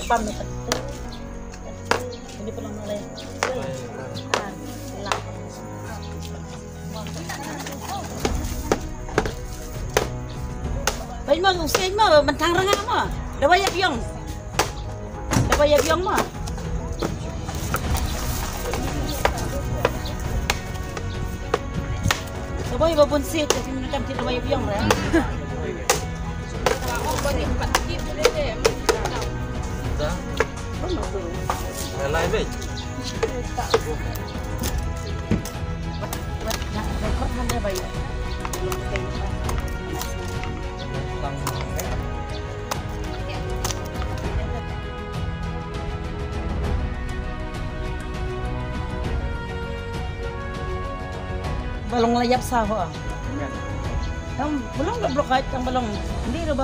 pam ni. Ini pernah mulai. Baik mah usia mah mentang rengah mah. Dah bayar biong. Dah bayar biong mah. Coba ibu pun sih jadi menekan tidak bayar biong lah. Bagi 4 kilo deh. Dah. Lain baik. Tak. Nak rekod mana bayar? Belum tengok. Balong layap sahwa. Yang belum dah blok yang belum. Ini dah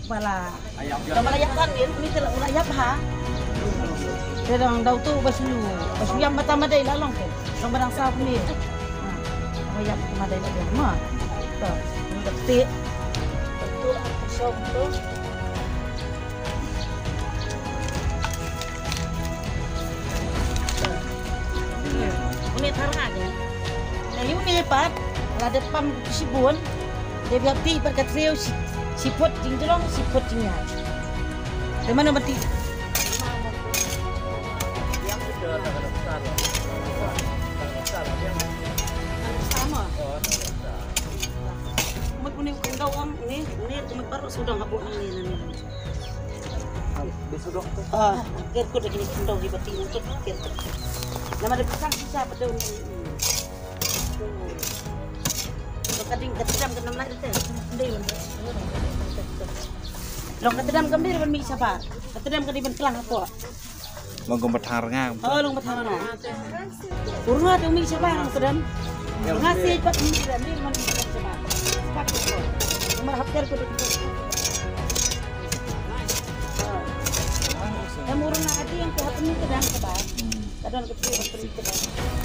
bala. Dah layap kan ini telah layap ha. Sedang dau tu basu yang pertama dai lalong ke. Yang barang sah ni. Layap pertama dai lalong. Ma. Tu. Detik. Tu kosong tu. Ini tarang aja. Nah, ini lepas, ada pam sibun, dia berarti berkat trio siput tinggalong siput tinggal. Di mana mati? Yang itu ada besar, sama. Mak kuning kau ini baru sudah ngabuk ini. Besok tu. Kerku dah kini kau di bati untuk kerku. Nama ada pisang sisa pada ini. Kadang ketedam ke 6 lagi tu. Ndai. Long ketedam kembali ban mi siapa? Ketedam ke di ban pelang apa? Long berthar ngang. Oh, long berthar ngang. Urunga tu mi siapa ketedam? Ngasih cepat mi dan ni man siapa? Cepat tu. Nomor hafter ku tu. Yang urunga ada yang ku hafter ni ketedam siapa? Kadang kecil beri ketedam.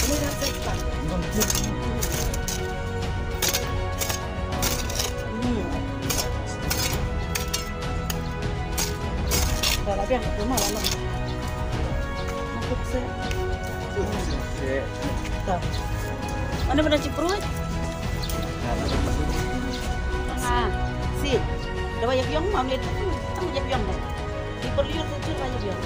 Ini dah cepat. Lagi yang rumah lalu. Masuk se. Mana benda ciprut? Si. Dah bayar biong mah lihat tu. Tak bayar biong dah. Di perliur tu bayar biong.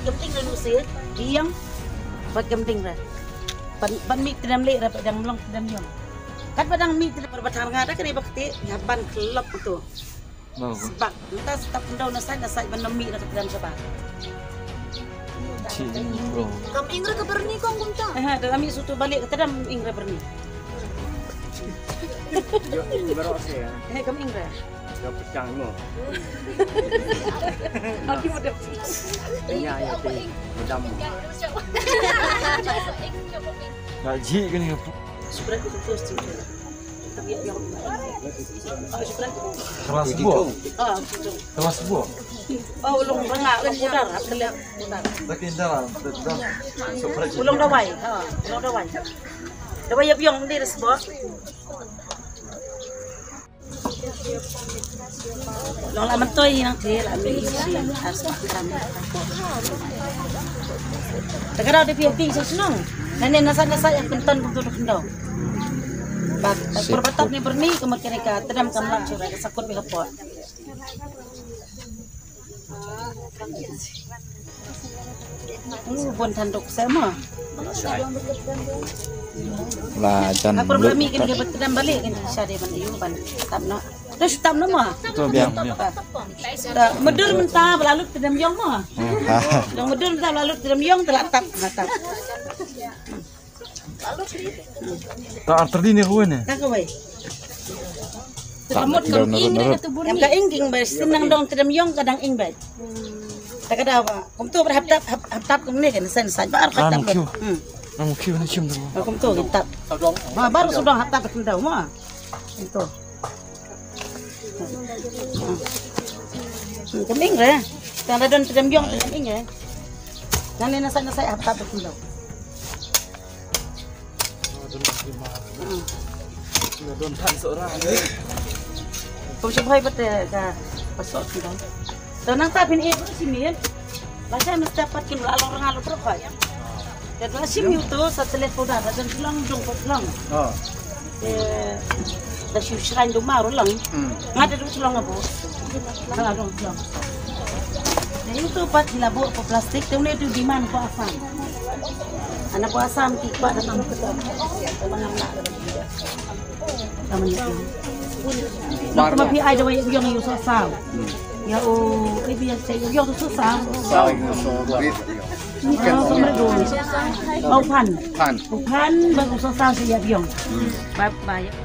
Genting dan usir, diam, buat genting dah. Ban mi tidak melek dapat yang melong dan diam. Kan padang mi tidak berbatang ada kan ibu ketik, ya ban kelop itu. Sebab entah setiap pendau nasai ban mi nak dalam sebab. Bro. Kamu ingre ke berni kong kumta? Dalam mi suatu balik ke tedam ingre berni. Yo ingre ya. Kamu ingre. Yo pecang mo. Aki muda. Iya ya ti. Mudam. Gaji kan ni. Surat itu terus tu. Tapi yang surat. Kelas buah. Kelas buah. Oh, ulung rengak ulung pudar, kelak pudar. Tapi dalam ulung dawai, ulung dawai. Dawai yang biong dia sebab. Long lama tu yang dia lami harus lami. Sekarang dia pergi sesenang. Nenek nasa yang penton betul kendau. Bak perbatak ni berni kemudian mereka terdam kamlang curah kesakut berapa. Pun tanduk sama. Lah jan. Apa problem ni kini kita terdam balik kan syari bandayuban. Tamno. Terus tamno mah. Tu biang. Medul mentah lalu terdam yong mah. Yang medul mentah lalu terdam yong terlatap hatap. Tak terdini ruan ni. Tak kau baik. Kamot daw narot-narot. yang kaingking ba sinang dong tram yong kadang ing ba. Takada ba. Kum tu berhap-hap kum ni kan sen saj ba Ah, ar mukyu. Hmm. Ang cute na chim daw. Kum tu hap. Ba baru sudah hap-hap kum daw mo. Itu. Kaming re. Tanda don tram yong kaming eh. Nani nasa hap-hap kum daw. Doon tan seorang. Kung siya buhay ba't ka pasok sila? So, nang tapin iya ko si Miel. Basta mas dapat kinulalong rangalo pero kaya. Kaya si Miel to sa telepon na, dan silang jungkot lang. Oh. Da siya shrine dumaro lang. Nga dito silang nga po. Nangarong lang. Na yung tupat hilabo po plastik, ito na ito diman po asam. Anak po asam, tikwa na naman ko sa mga naman niya. Nang kumapi ay daw yung susam. Ya o ibig sabihin yung susam. Pan bago susam siya yung. Bye.